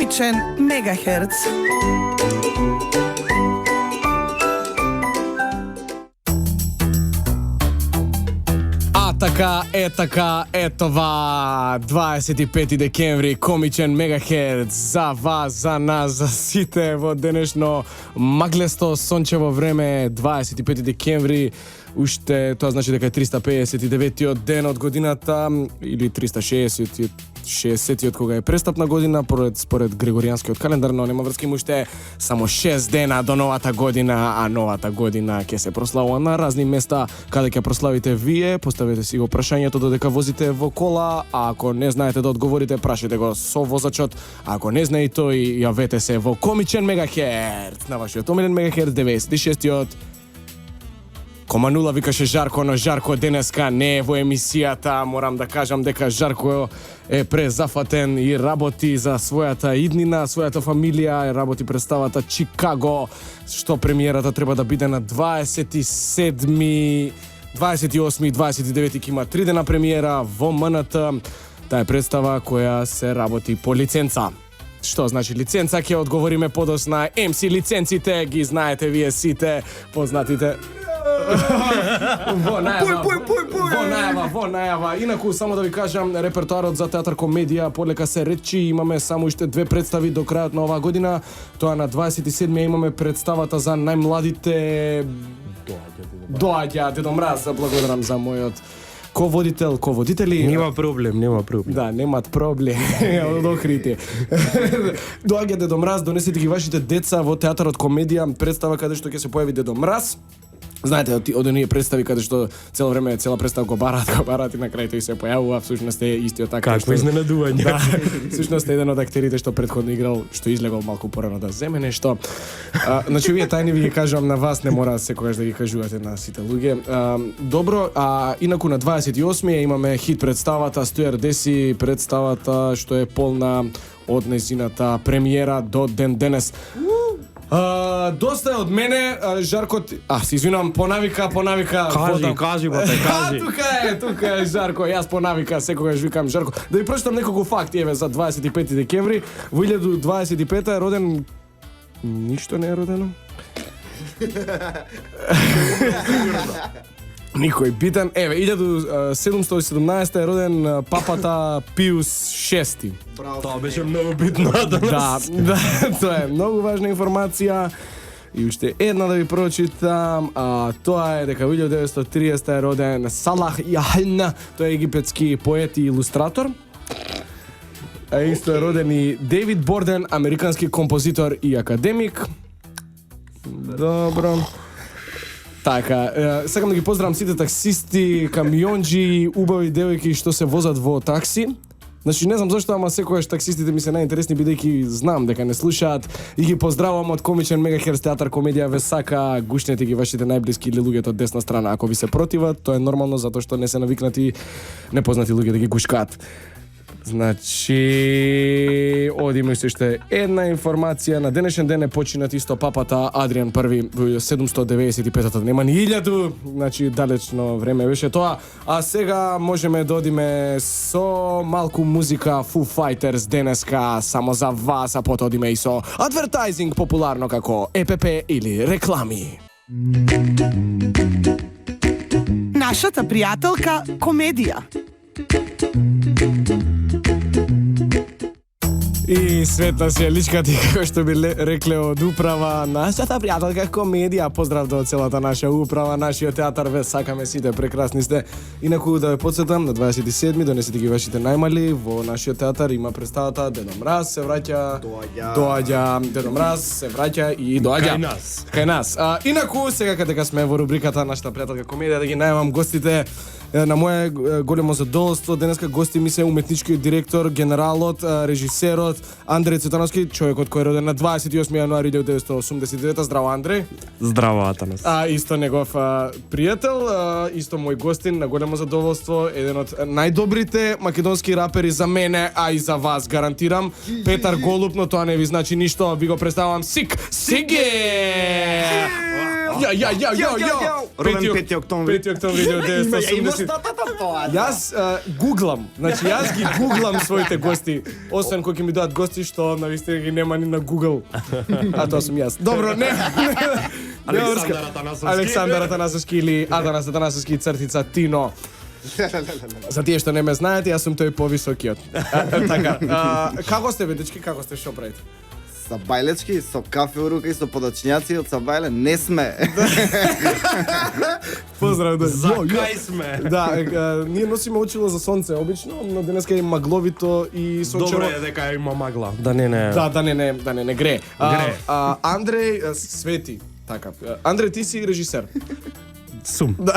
Комичен Мегахерц. Така, това 25 декември, комичен Мегахерц за вас, за нас, за сите во денешно маглесто сончево време, 25 декември, уште тоа значи дека е 359-тиот ден од годината или 360-тиот кога е престапна година според Григоријанскиот календар, но нема врски, уште само 6 дена до новата година, а новата година ќе се прославува на разни места. Каде ќе прославите вие? Поставете си го прашањето додека возите во кола, а ако не знаете да одговорите, прашете го со возачот, а ако не знае тој, јавете се во комичен Мегахерц на вашиот омилен Мегахерц 96-тиот. Кома нула викаше Жарко, но Жарко денеска не е во емисијата. Морам да кажам дека Жарко е презафатен и работи за својата иднина, својата фамилија, работи представата Чикаго, што премиерата треба да биде на 27, 28 и 29 ки има 3 дена премиера во МНТ. Таа е представа која се работи по лиценца. Што значи лиценца? Ќе одговориме подосна. MC лиценците ги знаете вие сите, познатите. Во најава. Инаку, само да ви кажам, репертуарот за театар комедија полека се речи. Имаме само уште 2 представи до крајот на оваа година. Тоа на 27 имаме представата за најмладите. Доаѓа Дедо Мраз. Благодарам за мојот ководители. Нема проблем. Да, немат проблем. Од охрите. Доаѓа Дедо Мраз, донесете ги вашите деца во театарот комедија, представа каде што ќе се појави Дедо Мраз. Знаете, од оние представи каде што цело време цела представа го барат и на крај тој се појавува, всушност е истиот актер. Какво изненадување. Да, всушност е еден од актерите што претходно играл, што излегол малку порано да земе нешто. Значи, вие тајни ви ги кажувам на вас, не мора секогаш да ги кажувате на сите луѓе. Добро, инаку на 28 имаме хит представата Стюардеси, представата што е полна од нејзината премиера до ден денес. Доста е од мене, Жарко, се извинувам, понавика. Кажи, бате, кажи. Тука е Жарко, јас понавика, секогаш викам Жарко. Да ви прочитам неколку факти, еве, за 25 декември. Во 2025 е роден... Ништо не е родено? Никој битен. Еве, 1717 е роден папата Пиус VI. Тоа беше многу битно. Да, тоа е многу важна информација. И уште една да ви прочитам, тоа е дека во 1930 е роден Салах Јахн, тој е египетски поет и илустратор. А исто е роден и Дейвид Борден, американски композитор и академик. Добро. Така, сакам да ги поздравам сите таксисти, камионџи, убави девојки што се возат во такси. Значи, не знам зашто, ама секогаш таксистите ми се најинтересни, бидејќи знам дека не слушаат. И ги поздравувам од комичен Мегахерц театар комедија, ве сака, гушнете ги вашите најблиски или луѓето од десна страна. Ако ви се противат, тоа е нормално, затоа што не се навикнати непознати луѓе да ги гушкаат. Значи, одиме уште една информација. На денешен ден е починат исто папата Адриан I во 795-та. Нема ни 1000, значи далечно време беше тоа. А сега можеме да одиме со малку музика Foo Fighters денеска само за вас, а потоа одиме и со адвертайзинг, популарно како ЕПП или реклами. Нашата пријателка комедија. И Светла Сјаличка, како што би рекле од управа, нашата пријателка комедија. Поздрав до целата наша управа, нашиот театар, ве сакаме сите, прекрасни сте. Инаку да ве подсетам, на 27 донесете ги вашите најмали, во нашиот театар има представата Дедо Мраз се враќа. Доаѓа Дедо Мраз се враќа и доаѓа кај нас. Инаку сега кога сме во рубриката нашата пријателка комедија, да ги најавам гостите. На моје големо задоволство денеска гости ми се уметничкиот директор, генералот, режисерот Андреј Цветановски, човекот кој е роден на 28 јануари 1989. Здраво, Андреј. Здраво, Атанас. Исто негов пријател, исто мој гостин, на големо задоволство, еден од најдобрите македонски рапери за мене, а и за вас, гарантирам. Петар Голуб, но тоа не ви значи ништо, ви го представам Сиге! Роден 5 октомври. 5 октомври 1980. тоа? Јас гуглам, значи јас ги гуглам своите гости, освен кога ќе ми дадат гости што навистина ги нема ни на Google. А тоа сум јас. Добро, не. Александар Атанасовски. Александар Атанасовски или Атанас Атанасовски цртица Тино. За тие што не ме знаете, јас сум тој повисокиот. Така, како сте бе, дечки, како сте, што правите? Са бајлечки, со кафе у рука и со подачњаци од Сабајле не сме. Поздрав, да. За кај сме? Да, ние носиме очило за сонце обично, но денеска е магловито и сончево. Добро е дека има магла. Да не. Да не гре. Гре. Андреј Свети, така. Андреј, ти си режисер. Сум. Да.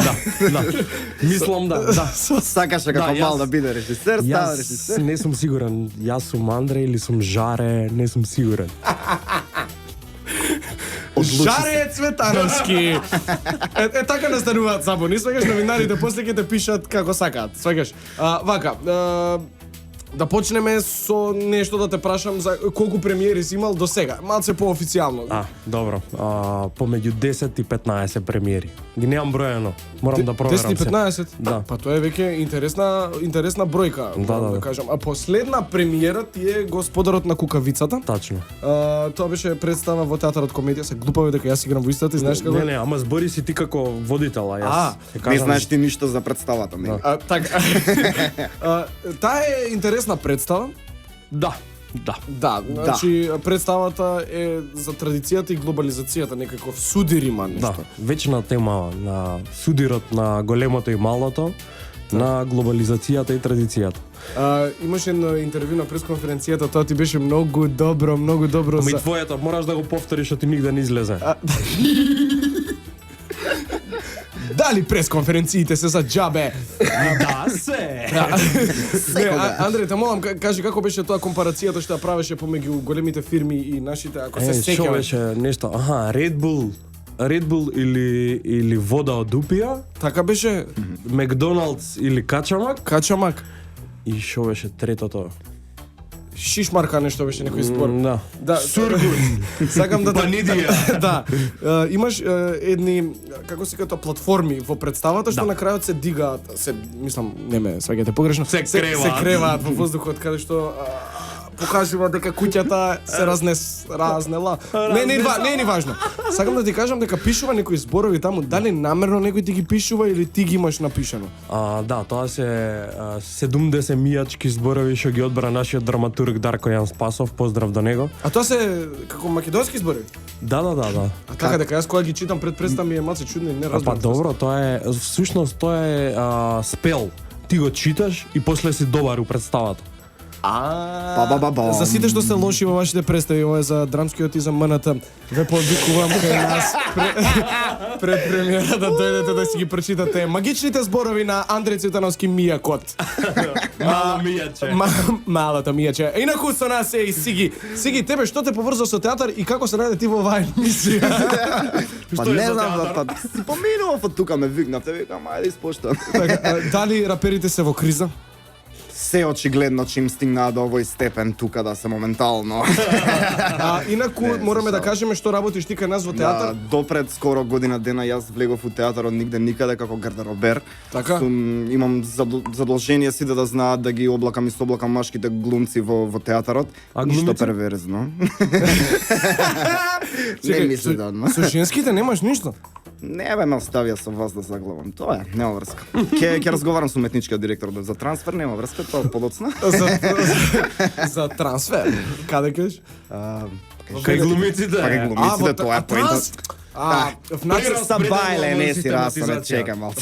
Мислам да. Сакаше како Да, мал јас- да биде режисер, става режисер. Јас не сум сигурен. Јас сум Андреј или сум Жаре, не сум сигурен. Жаре Цветановски. Така настануваат забуни. Свегаш новинарите после ќе те пишат како сакаат. Свегаш. Вака, да почнеме со нешто да те прашам за колку премиери си имал до сега. Малце поофицијално. Добро. Помеѓу 10 и 15 премиери. Ги немам броено. Морам да проверам 10 и 15? Да. Па тоа е веќе интересна бројка, Да. кажам. А последна премиера ти е Господарот на кукавицата. Тачно. Тоа беше представа во театарот комедија, се глупаво дека јас играм во истата, и знаеш како? Не, ама збори си ти како водител, а јас ќе Не кажам- знаеш ти ништо за представата ми. Така. Таа е интересна представа. Да. Да, значи представата е за традицијата и глобализацијата, некаков судир има Да, нешто. вечна тема на судирот на големото и малото, на глобализацијата и традицијата. Имаше едно интервју на пресконференцијата, тоа ти беше многу добро Ама и за... твоето, мораш да го повториш, што ти нигде не излезе. Дали пресконференциите се за џабе? Да, се. Не, Андреј, те молам, кажи како беше тоа компарацијата што ја правеше помеѓу големите фирми и нашите, ако се Што сеќаваш. беше нешто? Red Bull или вода од Упија, Така беше Макдоналдс или Качамак качамак, и што беше третото? шишмарка нешто беше некој збор. Да. Сургут. Сакам да Панидија. Да. Имаш едни, како се тоа, платформи во представата што на крајот се дигаат, мислам, не ме сваѓате погрешно. Се креваат. Се креваат во воздухот каде што покажува дека куќата се разнела. Не е ни важно. Сакам да ти кажам дека пишува некои зборови таму, дали намерно некој ти ги пишува или ти ги имаш напишано? Да, тоа се 70 мијачки зборови што ги одбра нашиот драматург Дарко Јан Спасов, поздрав до него. А тоа се како македонски зборови? Да. А така дека јас кога ги читам пред представа ми е малце чудно и не Па разбирам. добро, тоа е всушност тоа е спел. Ти го читаш и после си добар у представата. Ба. За сите што се лоши во вашите представи, ова е за драмскиот и за МНТ. Ве повикувам кај нас пред премиера да дојдете да си ги прочитате магичните зборови на Андреј Цветановски Мија Кот. Мало мијаче. Малото Мијаче. Инаку со нас е и Сиги. Сиги, тебе што те поврза со театар и како се најде ти во оваа емисија? Па Што е не за знам, театар? па си поминував од тука, ме викнавте, викам, ајде испоштам. Така, дали раперите се во криза? Се очигледно чим стигнаа до овој степен тука да се моментално. Инаку мораме да кажеме што работиш ти кај нас во театар. Допред скоро година дена јас влегов у театарот нигде никаде како гардеробер. Така? Имам задолжение сите да знаат да ги облакам и соблакам машките глумци во театарот. А Ништо глумици? перверзно. Не Чекај, мисли да одма. Со женските немаш ништо? Не бе ме оставија со вас да заглавам. Тоа е, нема врска. Ќе разговарам со уметничкиот директор за трансфер, нема врска, тоа подоцна. За трансфер. Каде кажеш? Кај глумиците. Па кај глумиците тоа е поинта. Внатрешен Са бајле, не си систематизација. расо, не чекам малку.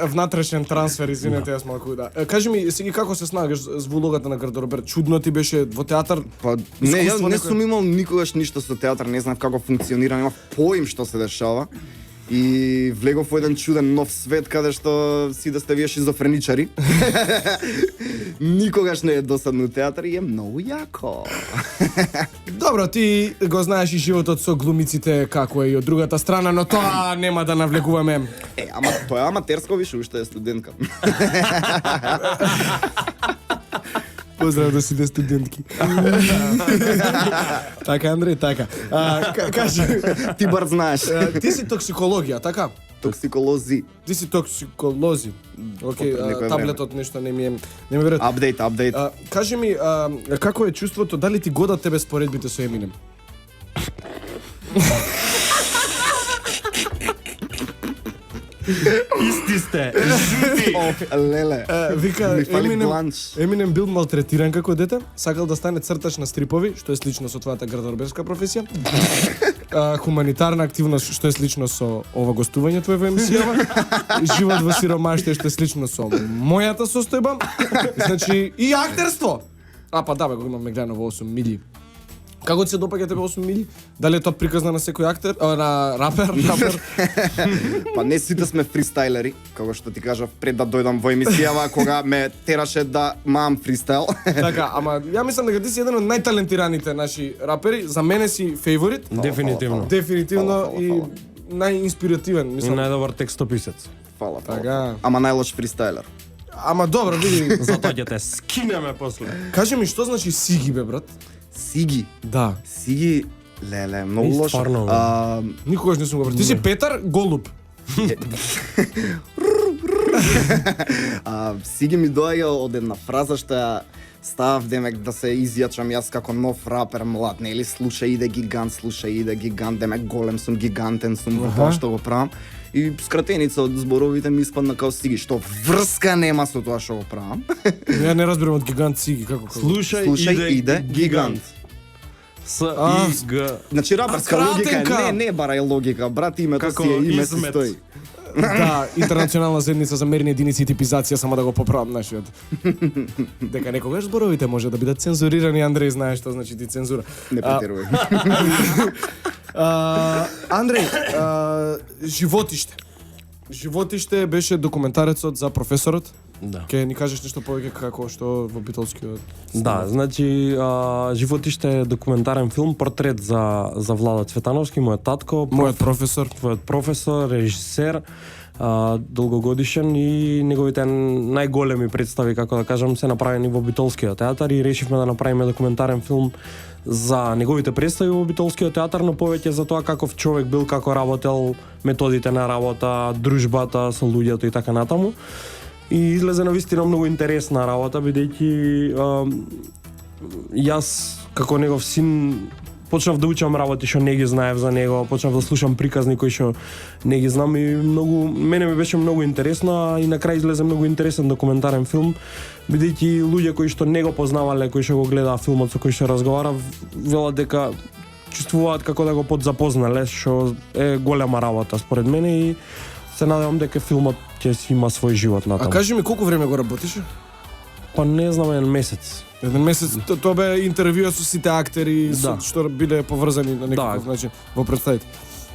внатрешен трансфер, извинете, јас малку да. Кажи ми, сега како се снагаш во улогата на гардеробер? Чудно ти беше во театар? Па не, јас Искуство не некој? сум имал никогаш ништо со театар, не знам како функционира, немав поим што се дешава. И влегов во еден чуден нов свет каде што си да сте вие шизофреничари. Никогаш не е досадно театар и е многу јако. Добро, ти го знаеш и животот со глумиците како е и од другата страна, но тоа нема да навлегуваме. Ама тоа е аматерско, више уште е студентка. Поздрав до сите студентки. Така, Андреј, така. Кажи, Ти бар знаеш. ти си токсикологија, така? Токсиколози. Ти си токсиколози. Океј, По некое таблетот нешто не ми верат. Апдейт. Кажи ми, како е чувството, дали ти годат тебе споредбите со Еминем? Исти сте. Леле. Вика, Ми фали бланш. Еминем бил малтретиран како дете, сакал да стане цртач на стрипови, што е слично со твојата гардероберска професија. Хуманитарна активност, што е слично со ова гостување твое во емисијава. Живот во сиромаштие, што е слично со мојата состојба. Значи, и актерство! Па да, бе, го имаме гледано во 8 мили. Како ти се допаѓа тебе 8 мили? Дали е тоа приказна на секој актер, на рапер? Па не сите сме фристайлери, како што ти кажав пред да дојдам во емисијава, кога ме тераше да мам фристайл. Така, ама ја мислам дека ти си еден од најталентираните наши рапери, за мене си фейворит. Дефинитивно. Дефинитивно и најинспиративен, И мислам. најдобар текстописец. Фала. Така. Ама најлош фристайлер. Ама добро, види. Затоа ќе те скинеме после. Кажи ми што значи сиги, бе, брат? Сиги. Да. Сиги, леле, многу И лошо. стварно, бе. Никогаш не сум го брат. Ти си Петар Голуб. Сиги ми доаѓа од една фраза што ја ставав демек да се изјачам јас како нов рапер млад, нели? Слушај иде гигант, демек голем сум, гигантен сум во тоа што го правам. И скратеница од зборовите ми испадна као Сиги, што врска нема со тоа што го правам. Ја не разбирам од гигант сиги како. Слушај, иде гигант. С И Г. Значи раперска логика кратенка. е, не барај логика, брат, името Како си е име си измет. стои. Да, интернационална седница за мерни единици и типизација, само да го поправам нашиот. Дека некогаш зборовите може да бидат цензурирани, Андреј знае што значи ти цензура. Не претерувај. Андреј, животиште. Животиште беше документарецот за професорот. Да. Ке ни кажеш нешто повеќе како што во битолскиот. Да, значи Животиште е документарен филм, портрет за Влада Цветановски, мојот татко, Мојот професор. твојот професор, режисер, долгогодишен и неговите најголеми представи, како да кажам, се направени во Битолскиот театар и решивме да направиме документарен филм за неговите представи во Битолскиот театар, но повеќе за тоа каков човек бил, како работел, методите на работа, дружбата со луѓето и така натаму. И излезе на вистина многу интересна работа, бидејќи јас како негов син почнав да учам работи што не ги знаев за него, почнав да слушам приказни кои што не ги знам и мене ми беше многу интересно, а и на крај излезе многу интересен документарен филм, бидејќи луѓе кои што не го познавале, кои што го гледаа филмот со кој што разговарав, велат дека чувствуваат како да го подзапознале, што е голема работа според мене и се надевам дека филмот ќе си има свој живот А натаму. кажи ми колку време го работише? Па не знам, еден месец. Еден месец, тоа бе интервјуа со сите актери Да. што биле поврзани на некаков начин во представите.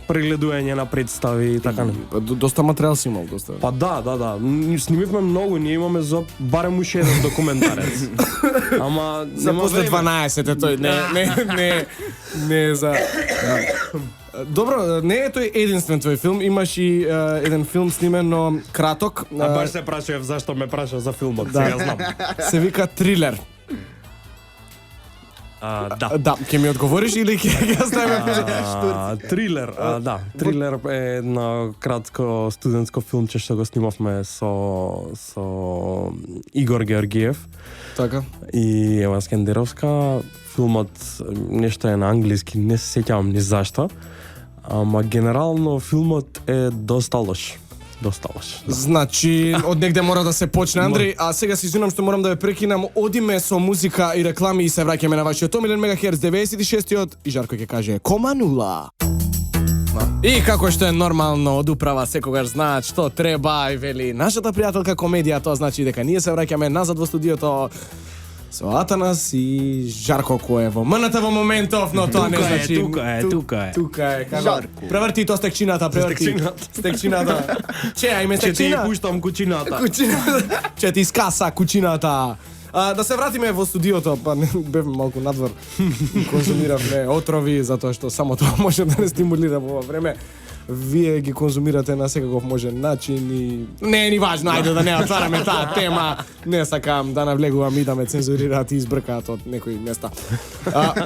Прегледување на представи и така. Доста материјал си имал, доста. Па да. Снимивме многу, ние имаме за барем уште еден документарец. Ама За нема после време. 12 е тој, не за... Добро, не е тој единствен твој филм, имаш и еден филм снимен, но краток. А баш се прашував зашто ме праша за филмот, Да. сега знам. Се вика Трилер. Да. Да, ќе ми одговориш или ќе оставиме? Трилер, да. Трилер е едно кратко студентско филмче што го снимавме со Игор Георгиев Така. и Ева Скендеровска. Филмот нешто е на англиски, не се сеќавам ни зашто. Ама генерално филмот е доста лош. Доста лош. Значи, од негде мора да се почне, Андреј, а сега се извинам што морам да ве прекинам. Одиме со музика и реклами и се враќаме на вашиот омилен мегахерц 96-тиот и Жарко ќе каже кома нула. И како што е нормално, од управа секогаш знаат што треба и вели нашата пријателка комедија, тоа значи дека ние се враќаме назад во студиото со Атанас и Жарко кој е во МНТ во моментов, но тоа не значи... Тука е, како... Жарко. Преврти тоа стекчината, преврти. Стекчината. Чеја име Ќе ти стекчина. пуштам кучината. Ќе ти скаса кучината. Да се вратиме во студиото, па не бевме малку надвор. Конзумиравме отрови затоа што само тоа може да не стимулира во ова време. вие ги конзумирате на секаков можен начин и не е ни важно, ајде да не отвараме таа тема. Не сакам да навлегувам и да ме цензурираат и избркаат од некои места.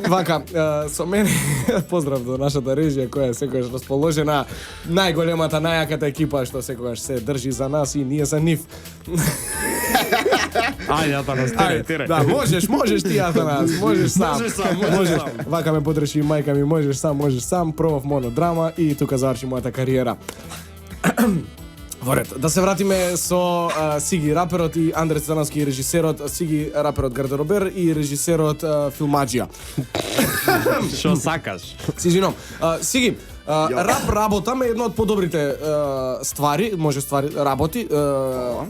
Вака, со мене поздрав до нашата режија која е секогаш расположена, најголемата, најаката екипа што секогаш се држи за нас и ние за нив. Ајде, Атанас, терай. Да, можеш ти, Атанас, можеш сам. Можеш. Вака ме подреши мајка ми, можеш сам, пробав монодрама и тука заврши мојата кариера. Во ред, да се вратиме со Сиги раперот и Андре Цветановски режисерот, Сиги раперот гардеробер и режисерот филмаџија. Што сакаш? Се извинувам. Сиги, рап работам е едно од подобрите ствари, работи,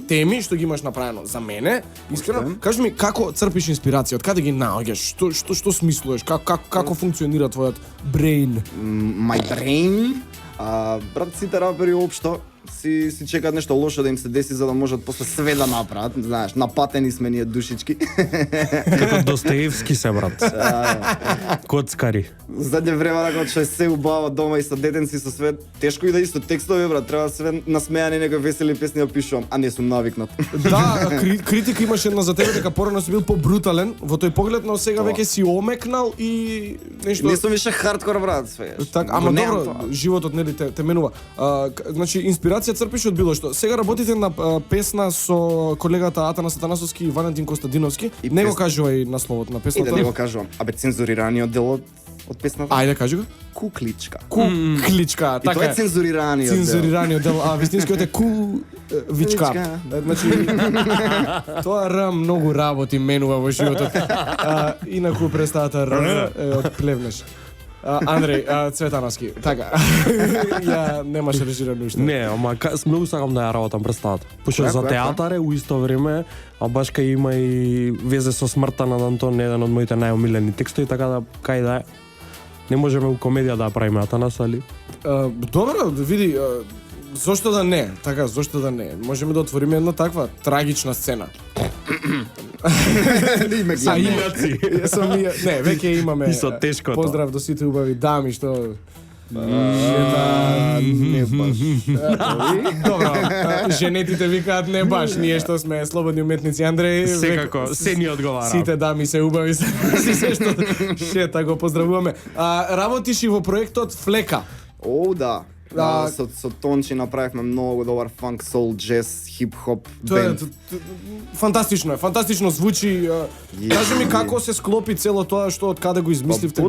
теми што ги имаш направено за мене. Искрено, кажи ми како црпиш инспирација, од каде ги наоѓаш, што смислуваш, како функционира твојот brain? My brain? Брат, сите рапери општо си чекаат нешто лошо да им се деси за да можат после све да направат, знаеш, напатени сме ние душички. Како Достоевски се, брат. Коцкари. Задње време кога што е се убаво дома и со детенци со све, тешко и да исто текстови, брат, треба све насмеани некои весели песни да пишувам, а не сум навикнат. Да, критика имаше една за тебе дека порано си бил побрутален во тој поглед, но сега веќе си омекнал и нешто. Не сум више хардкор, брат, све. Так, ама добро, животот нели те менува. Значи инспирација црпиш од било што. Сега работите на песна со колегата Атанас Атанасовски и Валентин Костадиновски. Не го кажувај насловот на песната. И да не го кажувам. Абе, цензурираниот дел од песната. Ајде кажи го. Кукличка. Кукличка, И тоа е цензурираниот дел. Цензурираниот дел, а вистинскиот е кувичка. Значи тоа Р многу работи менува во животот. Инаку представата Р е од плевнеш. Андреј Цветановски, така. Ја немаш режирано уште. Не, ама многу сакам да ја работам представата. Пошто за театар е у исто време, а баш кај има и везе со смртта на Антон, еден од моите најомилени текстови, така да кај да е. Не можеме у комедија да ја правиме, Атанас, али? Добро, види, зошто да не? Така, зошто да не? Можеме да отвориме една таква трагична сцена. Не, веќе имаме. И со тешкото. Поздрав до сите убави дами што не баш. Добро, женетите викаат не баш, ние што сме слободни уметници, Андреј. Секако, се ни одговара. Сите дами се убави, се што шета го поздравуваме. Работиш и во проектот Флека. О, да. Со Тончи направивме многу добар фанк, соул, джез, хип-хоп бенд. Фантастично е, фантастично звучи. Кажи ми како се склопи цело тоа, што од каде го измисливте?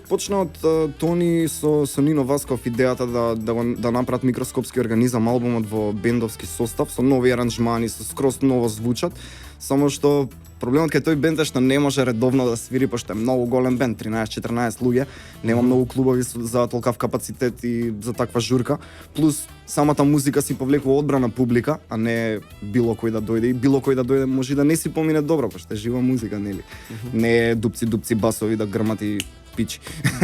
Почна од Тони со Нино Васков идејата да направат микроскопски организам албумот во бендовски состав, со нови аранжмани, со скроз ново звучат, само што проблемот кај тој бенд е што не може редовно да свири, пошто е многу голем бенд, 13-14 луѓе, нема многу клубови за толкав капацитет и за таква журка, плюс самата музика си повлекува одбрана публика, а не било кој да дојде, и било кој да дојде може да не си помине добро, пошто е жива музика, нели? Не е дупци басови да грмати пичи.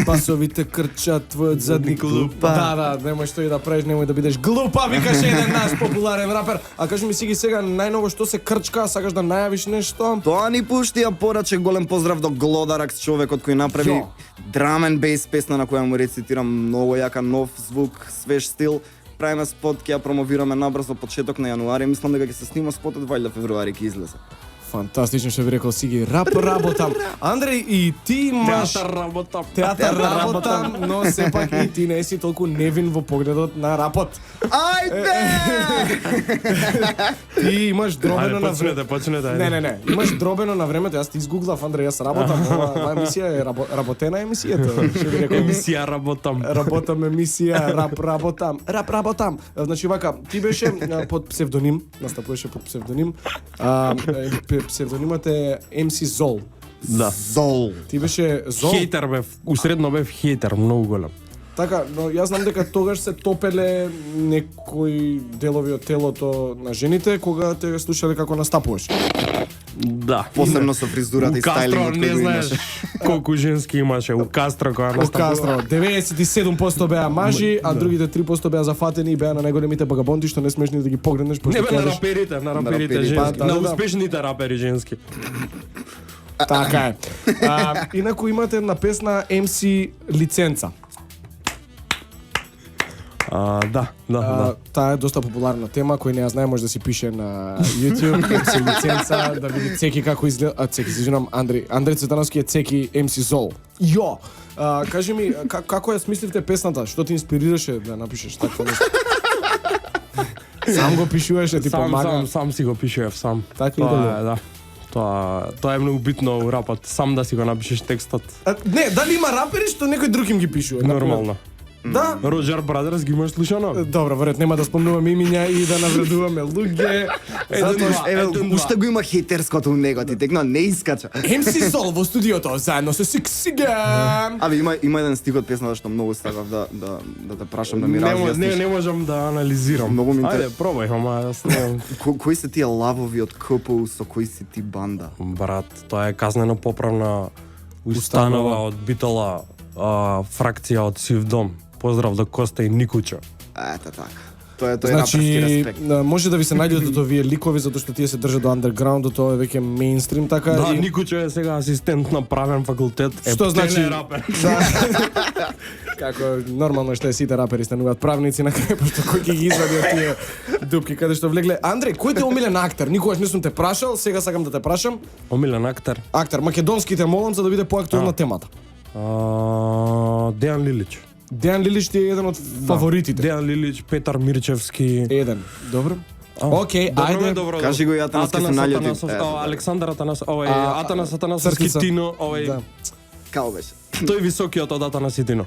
Басовите крчат твојот задни глупа. Да, немој што и да правиш, немој да бидеш глупа, викаше еден наш популарен рапер. А кажи ми Сиги сега најново што се крчка, сакаш да најавиш нешто? Тоа ни пушти, а пораче голем поздрав до Глодаракс, човекот кој направи драм енд бейс песна на која му рецитирам многу јака, нов звук, свеж стил. Правиме спот, ќе ја промовираме набрзо почеток на јануари, мислам дека ќе се снима спотот вајда февруари ќе излезе. Фантастично што би рекол Сиги, рап работам. Андреј, и ти имаш театар работам, но сепак и ти не си толку невин во погледот на рапот. Ајде! Ти имаш дробено на времето. Почнете. Не. Имаш дробено на времето. Јас ти изгуглав, Андреј, јас работам. Ова емисија е работена емисијата. Што би рекол? Емисија работам. Работам емисија, рап работам. Значи вака, ти беше под псевдоним, настапуваше под псевдоним. Псевдонимот е MC Зол. Да. Зол. Ти беше Зол. Хейтер бев, усредно бев хейтер, многу голем. Така, но јас знам дека тогаш се топеле некои делови од телото на жените кога те слушале како настапуваш. Да. Посебно со фризурата и стайлингот кој не го знаеш имаше. колку женски имаше у Кастро кога Во Кастро, 97% беа мажи, а другите 3% беа зафатени и беа на најголемите багабонти што не смеш ни да ги погренеш Не бе на раперите женски, на успешните рапери женски. Така е. Инаку имате една песна MC Лиценца. Да. Таа е доста популарна тема, кој не ја знае може да си пише на YouTube, MC лиценца, да види Цеки како изгледа, Цеки, се извинувам, Андреј Цветановски е Цеки MC Зол. Јо, кажи ми, како ја смисливте песната? Што те инспирираше да напишеш такво нешто? Сам го пишуваше, ти помагам. Сам си го пишував сам. Така и да. Тоа е многу битно у рапот, сам да си го напишеш текстот. Не, дали има рапери што некој друг им ги пишува? Нормално. Да. Роджер Брадерс ги имаш слушано? Добро, вред нема да спомнуваме имиња и да навредуваме луѓе. Уште го има хейтерското у него, ти текно не искача. MC Зол во студиото, заедно со Сиксига. Има еден стих од песната што многу сакав да те прашам да ми разјасниш. Не можам да анализирам. Многу ми Ајде, пробај, ама јас не. Кои се тие лавови од КПУ со кои си ти банда? Брат, тоа е казнено поправна установа од Битола, фракција од Сив дом. Поздрав до Коста и Никучо. Ето така. Тоа е Значи, раперски респект. може да ви се најдете овие ликови затоа што тие се држат до андерграундот, тоа е веќе меинстрим така. Да, и... Никучо е сега асистент на правен факултет. Што значи рапер? Да. Како нормално што е сите рапери стануваат правници на крај, пошто кој ќе ги извади од тие дупки каде што влегле. Андреј, кој те омилен актер? Никогаш не сум те прашал, сега сакам да те прашам. Омилен актер? Актер македонски те молам за да биде поактуелна темата. Дејан Лилич. Дејан Лилич ти е еден од фаворитите. Дејан Лилич, Петар Мирчевски. Еден. Добро. Океј, ајде. Добро. Кажи го и Атанаски се наљути. Александар Атанас, Атанас Атанасовски Цркица. Тино, Да. Као беше. тој високиот од Атанас и Тино.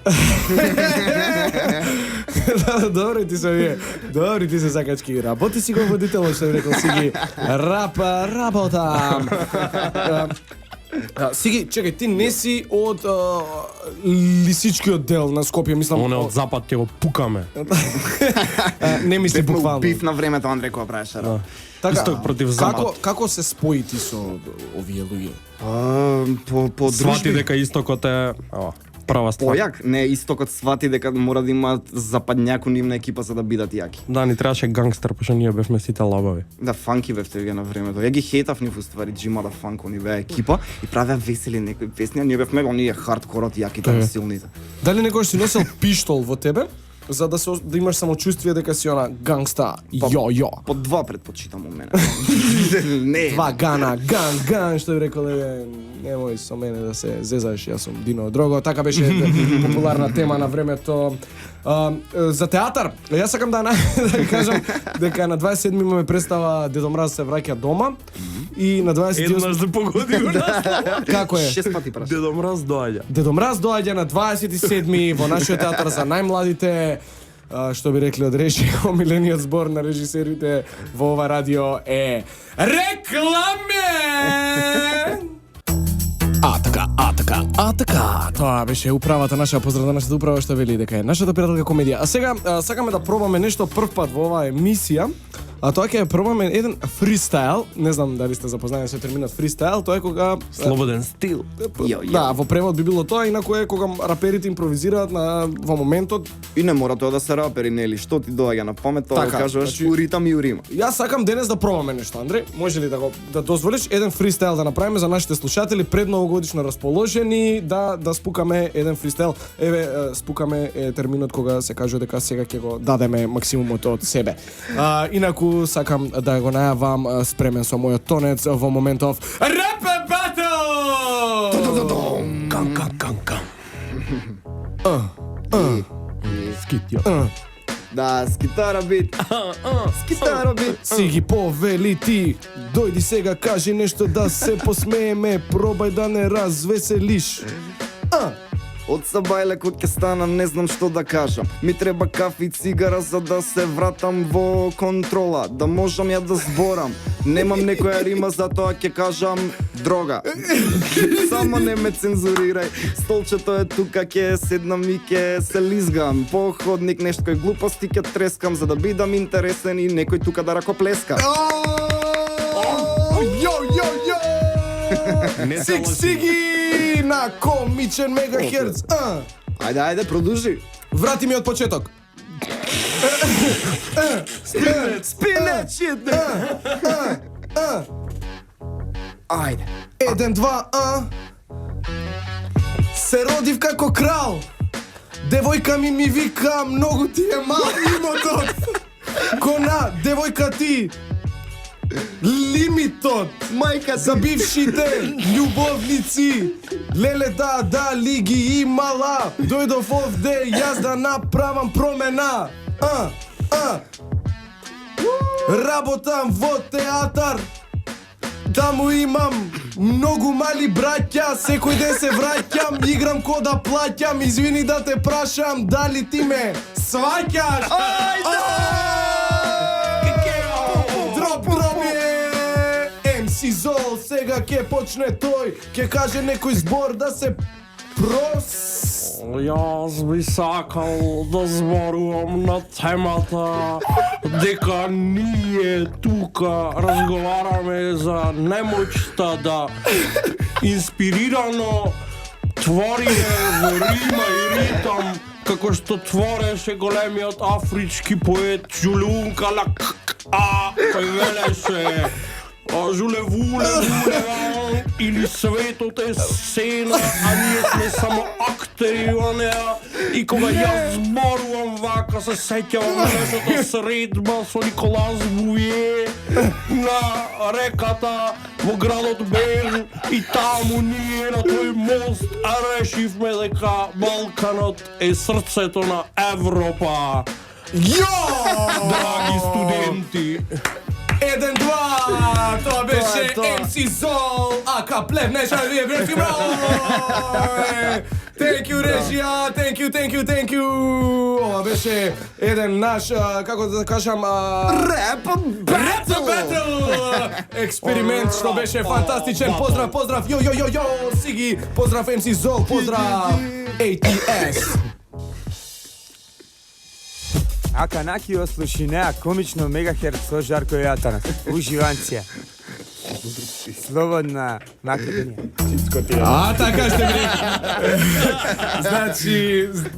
Добро ти се вие. Добро ти се закачки. Работи си го водителот што би рекол си ги. Работам. Сиги, чекај, ти не си од лисичкиот дел на Скопје, мислам. Он е од запад, ќе го пукаме. Не мисли Бевме буквално. убив на времето, Андреј, кога правеше рап. Исток против запад. Како се спои ти со овие луѓе? По Свати дружби. дека истокот е права ствар. Појак, не, истокот свати дека мора да имаат западњако нивна екипа за да бидат јаки. Да, ни требаше гангстер, пошто ние бевме сите лабави. Да, фанки бевте вие на времето. Ја ги хейтав нив уствари, Джима да фанко ни беа екипа и правеа весели некои песни, а ние бевме оние хардкорот јаките, силните. Дали некој си носел пиштол во тебе? За да имаш самочувствие дека си она гангста, јо. По два предпочитам у мене. Не. Два гана, ган, што би рекол, немој со мене да се зезаш, јас сум Дино Дрого. Така беше популарна тема на времето. За театар, јас сакам да кажам дека на 27 имаме представа Дедо Мраз се враќа дома и на 28 Еднаш да погоди го нас. како е? 6 пати праша. Дедо Мраз доаѓа. Дедо Мраз доаѓа на 27 во нашиот театар за најмладите. Што би рекли од режи, омилениот збор на режисерите во ова радио е рекламе! Така. Тоа беше управата наша, поздрав на нашата управа што вели дека е нашата пријателка комедија. А сега сакаме да пробаме нешто прв пат во оваа емисија. А тоа ќе пробаме еден фристайл. Не знам дали сте запознаени со терминот фристайл, тоа е кога Слободен стил. Да, во превод би било тоа, инаку е кога раперите импровизираат во моментот. И не мора тоа да се рапери, нели? Што ти доаѓа на памет, тоа Така, кажуваш значи- у ритам и у рима. Јас сакам денес да пробаме нешто, Андреј. Може ли да дозволиш еден фристайл да направиме за нашите слушатели пред новогодишно расположени, да спукаме еден фристайл. Еве, спукаме е терминот кога се кажува дека сега ќе го дадеме максимумот од себе. Инаку сакам да го најавам спремен со мојот тонец во моментов Rap Battle! Скитјо. Да, скитара бит. Скитара бит. Си ги повели ти, дојди сега кажи нешто да се посмееме, пробај да не развеселиш. Од Сабајле кога ќе станам, не знам што да кажам. Ми треба кафе и цигара за да се вратам во контрола, да можам ја да зборам. Немам некоја рима, затоа ќе кажам дрога. Само не ме цензурирај. Столчето е тука, ќе седнам и ќе се лизгам. По ходник нешто кој глупости ќе трескам за да бидам интересен и некој тука да ракоплеска. Сиги на комичен мегахерц. Ајде, продужи. Врати ми од почеток. Спинет shit. Ајде. 1, 2, Се родив како крал. Девојка ми вика, многу ти е мал имотот. Кона, девојка ти, лимитот. Мајка За бившите љубовници, леле дали ги имала, дојдов овде, јас да направам промена. Работам во театар, таму имам многу мали браќа, секој ден се враќам, играм ко да плаќам, извини да те прашам, дали ти ме сваќаш? Дроп е! МС Зол, сега ќе почне тој, ќе каже некој збор да се Јас би сакал да зборувам на темата дека ние тука разговараме за немоќта да инспирирано твориме во рима и ритам како што твореше големиот афрички поет Џулун Калакаа, кој велеше Жуле вуле или светот е сцена, а ние сме само актери во неа. И кога јас зборувам вака, се сеќавам на нашата средба со Николас Бувие на реката во градот Бен, и таму ние на тој мост решивме дека Балканот е срцето на Европа. Драги студенти, 1-2, тоа беше МС Зол, ака плев, не шај вие брети браво! Thank you режија, thank you. Ова беше еден наш, како да кажам, Реп Battle! Експеримент што беше фантастичен. Поздрав, јо, Сиги, поздрав МС Зол, поздрав ATS. Аканакио слуши неа комично мегахерц со Жарко и Атанас. Уживанција. Слободна Македонија. Така ще ми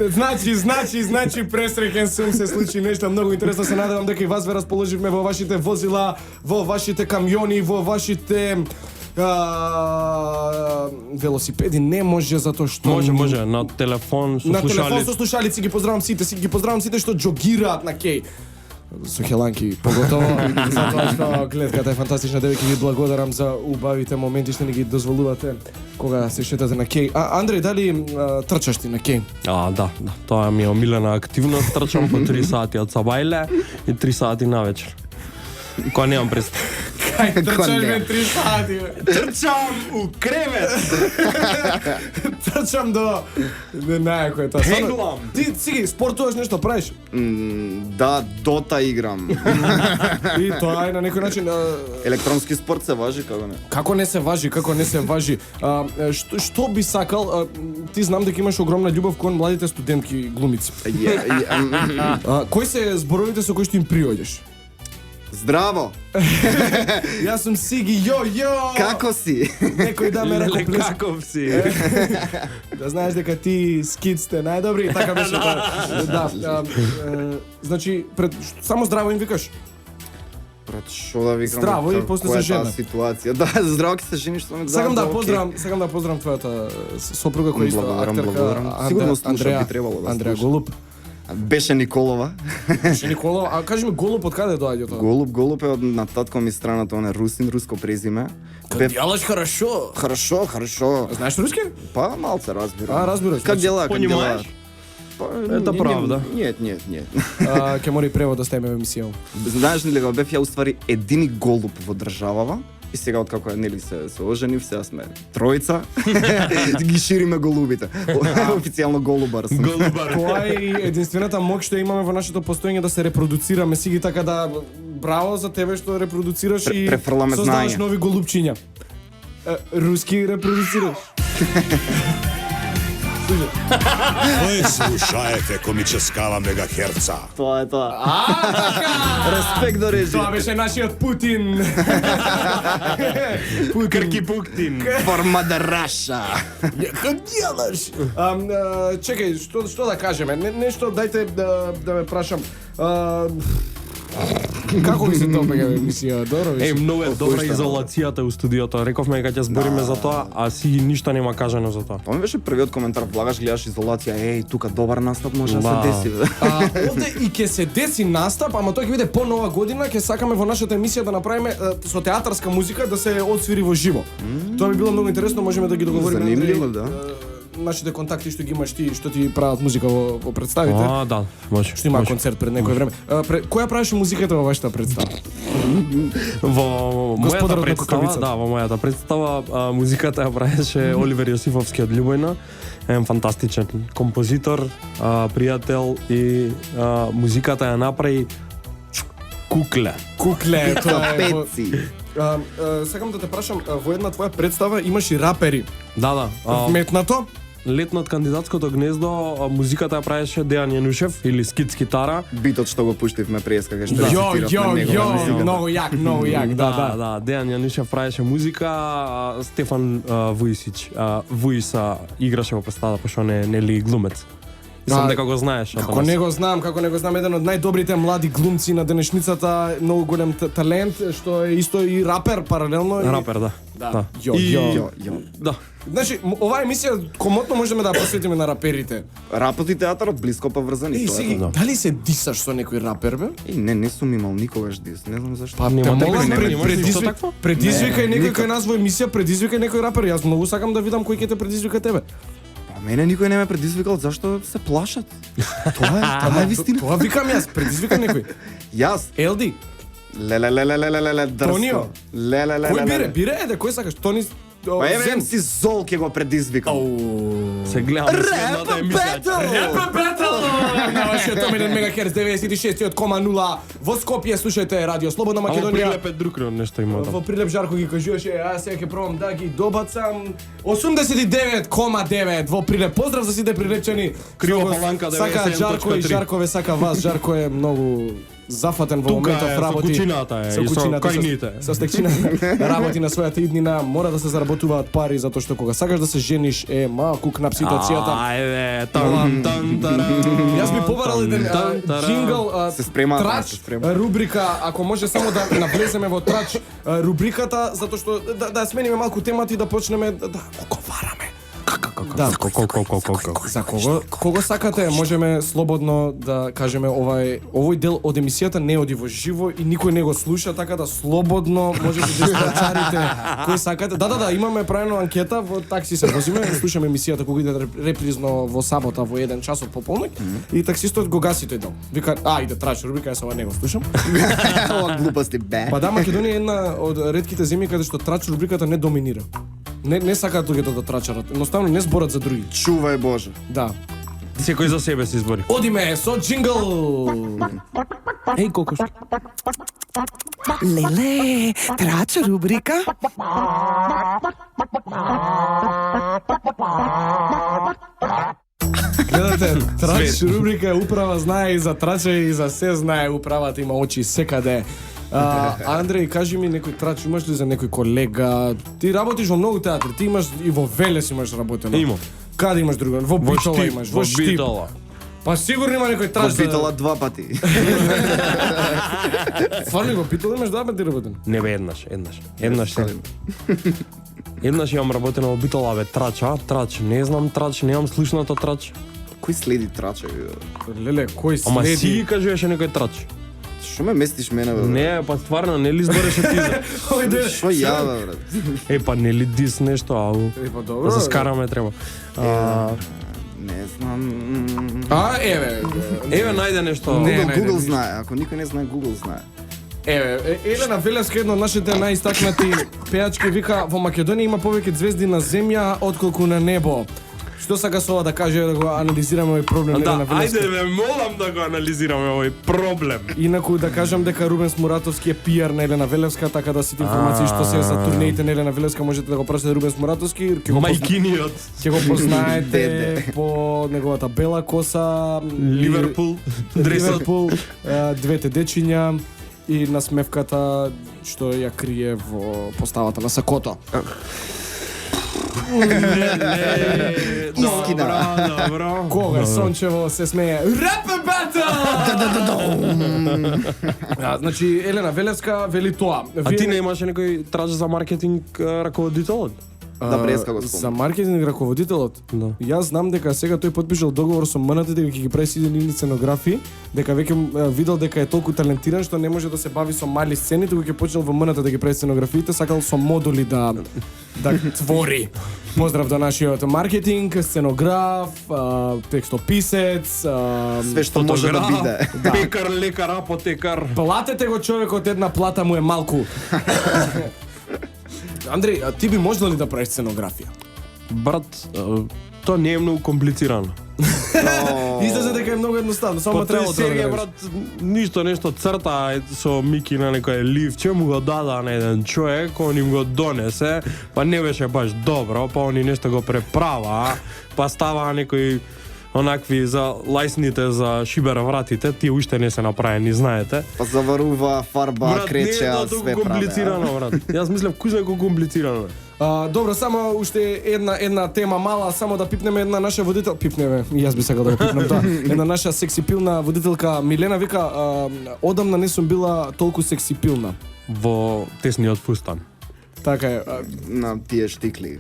Значи, пресреќен сум, се случи нешто многу интересно. Се надевам дека и вас ве расположивме во вашите возила, во вашите камиони, во вашите велосипеди. Не може затоа што може на телефон со слушалици. На телефон со слушалици ги поздравам сите што џогираат на кеј. Со хеланки, поготово, затоа што гледката е фантастична, девојки, ви благодарам за убавите моменти што ни ги дозволувате кога се шетате на кеј. Андреј, дали трчаш ти на кеј? Да, тоа ми е омилена активност, трчам по 3 сати од сабајле и 3 сати навечер. Кога немам представа. Кај трчаш ме 3 сати, бе? Трчам у кревет! Трчам до... Не знај кој е тоа. Пеглам! Ти си спортуваш нешто, правиш? Да, Дота играм. И тоа е на некој начин... Електронски спорт се важи, како не? Како не се важи? Што би сакал? Ти знам дека имаш огромна љубов кон младите студентки глумици. Кои се зборовите со кои што им приоѓаш? Здраво! Јас сум Сиги, јо! Како си? Некој да ме ракоплеска. Каков си? Да знаеш дека ти скид сте најдобри, така беше тоа. Да, значи, само здраво им викаш? Брат, шо да викам? Здраво и после се жена. Ситуација. Да, здраво ќе се жени, што ме Сакам да поздравам твојата сопруга која исто актерка, Сигурно слуша, би требало да Андреја слуша. Голуб. Беше Николова. Никола, а кажи ми Голуб од каде доаѓа тоа? Голуб е од на татко ми страната, он е русин, руско презиме. Дјалаш хорошо. Хорошо. Знаеш руски? Па малце разбирам. Разбираш. Как дела? Понимаеш? Это правда. Нет. Ќе мора и превод да ставиме во емисија. Знаеш ли дека бев ја уствари едини голуб во државава? И сега откако нели се оженив, сега сме тројца. Ги шириме голубите. Официјално голубарс. Тоа е единствената моќ што имаме во нашето постоење да се репродуцираме. Сиги, така да браво за тебе што репродуцираш и префрламе создаваш знаење. нови голубчиња. Руски репродуцираш. Вие слушаете комическава мегахерца. Тоа е тоа. Респект до режија. Тоа беше нашиот Путин. Крки Пуктин. Форма да раша. Како делаш? Чекај, што да кажеме? Нешто, дајте да ме прашам. Како ви се допаѓа емисија? Добро ви се. Многу е добра Пушта, изолацијата у студиото. Рековме дека ќе збориме за тоа, а си ништо нема кажано за тоа. Тоа ми беше првиот коментар, влагаш, гледаш изолација, тука добар настап може да се деси. бе. Овде и ќе се деси настап, ама тоа ќе биде по нова година, ќе сакаме во нашата емисија да направиме со театарска музика да се отсвири во живо. Тоа би било многу интересно, можеме да ги договориме. Занимливо, Андреј, да. Нашите контакти што ги имаш ти, што ти прават музика во представите. Да, може. Што има може. концерт пред некој време. Која правеше музиката во вашата представа? Во мојата Господарот на представа, кукавицата. да, во мојата представа музиката ја правеше Оливер Јосифовски од Љубојна, еден фантастичен композитор, пријател и музиката ја направи Кукле. Кукле, тоа е. Пеци. Сакам да те прашам, во една твоја представа имаш и рапери. Да. Вметнато? Лет над кандидатското гнездо, музиката ја правеше Дејан Јанушев или Скиц китара. Битот што го пуштивме прескакаш. Јо, многу јак, Да, Дејан Јанушев правеше музика, Стефан Вујса играше во представата, пошто не ли глумец. Мислам дека го знаеш. Како не го знам, еден од најдобрите млади глумци на денешницата, многу голем талент, што е исто и рапер паралелно. Рапер, да. Јо. Да. Значи, оваа емисија комотно можеме да ја посветиме на раперите. Рапот и театарот блиско поврзани, тоа Сега, е. дали се дисаш со некој рапер, бе? Не сум имал никогаш дис, не знам зашто. Па Те нема молам, такво. предизвикај некој никако. кај нас во емисија, предизвикај некој рапер. Јас многу сакам да видам кој ќе те предизвика тебе. Мене никој не ме предизвикал, зашто се плашат? Тоа е вистина. Тоа викам јас, предизвика некој. Јас, Елди, леле, Тонио. дрско. Леле. кој бире, кој сакаш? Тони Па еве Зем. MC Зол ќе го предизвикам. Се гледам следната емисија. Рапа бетл на вашиот омилен Мегахерц 96,0 во Скопје. Слушајте Радио Слободна Ама Македонија. Прилеп е друг нешто има Во таму. Прилеп Жарко ги кажуваше, јас сега ќе пробам да ги добацам 89,9 во Прилеп. Поздрав за сите прилепчани. Крива Што го Паланка, сака 97,3. Жарко и Жарко ве сака вас. Жарко е многу зафатен во Тука моментов е, со работи. кучината е, и со кајните. Со стекчината работи на својата иднина, мора да се заработуваат пари затоа што кога сакаш да се жениш е малку кнап ситуацијата. Ајде, тан тарам. Јас би побарал еден джингл, Се спремаат, трач, се спремаат. рубрика, ако може само да навлеземе во трач рубриката, затоа што да смениме малку темата и да почнеме да оговараме. Да, за кого сакате, можеме слободно да кажеме овој дел од емисијата не оди во живо и никој не го слуша, така да слободно можете да истрачарите кој сакате. Да, имаме правено анкета, во такси се возиме, слушаме емисијата кога иде репризно во сабота во 1 часот пополноќ и таксистот го гаси тој дел. Вика, иде трач рубрика, јас ова не го слушам. Ова глупости бе. Па да, Македонија е една од ретките земји каде што трач рубриката не доминира. Не сакаат луѓето да трачарат, едноставно не зборат за други. Чувај Боже. Да. Секој за себе се избори. Одиме со джингл. Еј, кокошки. Леле, трач рубрика. Гледате, трач рубрика управа знае и за трача и за се знае, управата има очи секаде. Андреј, кажи ми некој трач, имаш ли за некој колега? Ти работиш во многу театри, ти имаш и во Велес имаш работено. Имам. Каде имаш друго? Во Битола имаш, во Штип. Битола. Па сигурно има некој трач. Битола 2 пати. Стварно во Битола имаш да ти работен? Не бе, еднаш. Еднаш имам работено во Битола, бе, трач, не знам трач, немам слушнато трач. Кој следи трачеви? Леле, кој следи? Ама си ги кажуваше некој трач. Што ме местиш мене бе? Не, па стварно, не ли збореше ти за... Што ја бе брат? Па не ли дис нешто, ау. Па добро. Да се скараме треба. Не знам. Еве, најде нешто. Не. Google знае, ако никој не знае, Google знае. Елена Велевска, една од нашите најистакнати пејачки, вика во Македонија има повеќе звезди на земја отколку на небо. Што сака со ова да каже, да го анализираме овој проблем? Да, Елена Велевска? ајде ве молам да го анализираме овој проблем. Инаку да кажам дека Рубен Смуратовски е пиар на Елена Велевска, така да сите информации што се за турнеите на Елена Велевска можете да го прашате Рубен Смуратовски. Мајкиниот. Ќе го познаете по неговата бела коса, Ливерпул, дресот. Ливерпул, двете дечиња и насмевката што ја крие во поставата на сакото. Искина. Добро. Кога Сончево се смее Рап Батл! Значи Елена Велевска вели тоа. А ти не имаше некој траж за маркетинг раководителот? Да, Бреска го За спомнам. маркетинг раководителот. Да. Јас знам дека сега тој подпишал договор со МНТ дека ќе ги прави сите нивни сценографии, дека веќе видел дека е толку талентиран што не може да се бави со мали сцени, туку ќе почнал во МНТ да ги прави сценографиите, сакал со модули да твори. Поздрав до нашиот маркетинг, сценограф, текстописец, Све што може да биде. Пекар, лекар, апотекар. платете го човекот, една плата му е малку. Андреј, а ти би можел ли да правиш сценографија? Брат, тоа не е многу комплицирано. Излезе дека е многу едноставно, само Па треба тој да серија, го брат, ништо црта со Мики на некој ливче, му го дада на еден човек, он им го донесе, па не беше баш добро, па они нешто го преправа, па става некои онакви за лајсните за шибер вратите, тие уште не се направени, знаете. Па заварува, фарба, Брат, крече, не е тоа све толку прави. комплицирано, брат. Јас мислев кузе колку комплицирано. Добро, само уште една тема мала, само да пипнеме една наша водител, пипнеме, и јас би сакал да го пипнем тоа. Една наша сексипилна водителка Милена вика, одамна не сум била толку сексипилна. Во тесниот фустан. Така е. На тие штикли.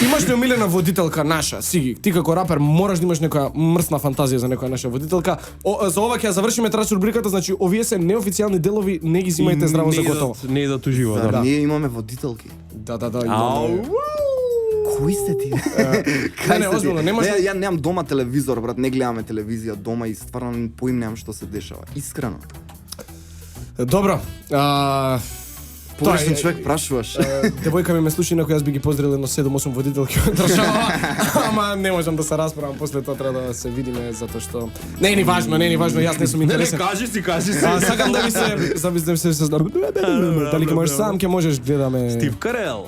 Имаш ли омилена водителка наша? Сиги, ти како рапер мораш да имаш некоја мрсна фантазија за некоја наша водителка. За ова ќе ја завршиме трач рубриката, значи овие се неофицијални делови, не ги зимајте здраво за готово. Не идат уживо, Зар да. ние имаме водителки? Да, Ау. имаме. Кои сте ти? Не, озбилно, не може. Ја немам дома телевизор, брат, не гледаме телевизија дома и стварно поим немам што се дешава. Искрено. Добро. Погрешен е- човек прашуваш. Девојка ми ме слуша, инаку јас би ги поздрил едно 7-8 водителки од држава, ама не можам да се расправам, после тоа треба да се видиме, затоа што... Не е ни важно, јас не сум интересен. кажи си. Сакам да ви се дали ќе можеш сам, ќе можеш, гледаме... Стив Карел.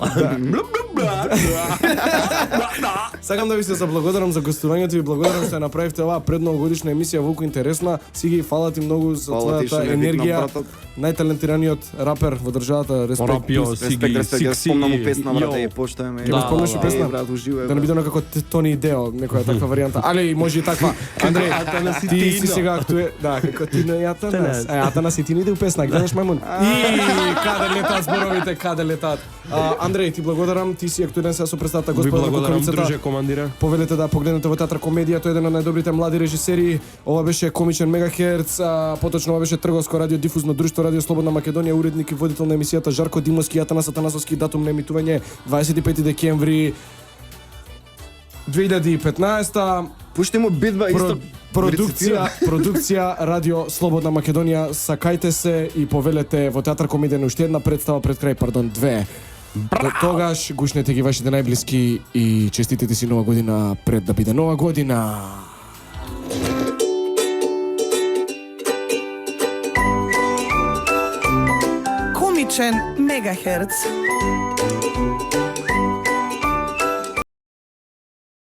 Сакам да ви се заблагодарам за гостувањето и благодарам што ја направивте оваа предновогодишна емисија волку интересна. Сиги, фала ти многу за Фала ти што твојата ме викна, енергија. братот. Најталентираниот рапер во државата, респект. Рапио, Респект, ја спомнам му песна, брат, ја поштоеме. Ќе го спомнеш и песна? Брат, уживај. Да не биде како Тони Идео, некоја таква варијанта. Али може и таква. Андреј, Атанас и ти си Тино. сега да, како Тино и Атанас. Атанас и Тино иде у песна, гледаш мајмун. И каде летаат зборовите, каде летаат. Андреј, ти благодарам, ти си актуелен сега со представата Ви Господа благодарам, Кукавицата. друже командире. Повелете да погледнете во Театар Комедија, тој е еден од најдобрите млади режисери. Ова беше Комичен Мегахерц, поточно ова беше Трговско радио, дифузно друштво Радио Слободна Македонија, уредник и водител на емисијата Жарко Димовски и Атанас Атанасовски, датум на емитување 25 декември 2015. Пушти му битба исто. Продукција Радио Слободна Македонија, сакајте се и повелете во Театар Комедија на уште една представа пред крај, две. До тогаш гушнете ги вашите најблиски и честитете си нова година пред да биде нова година. Комичен Мегахерц.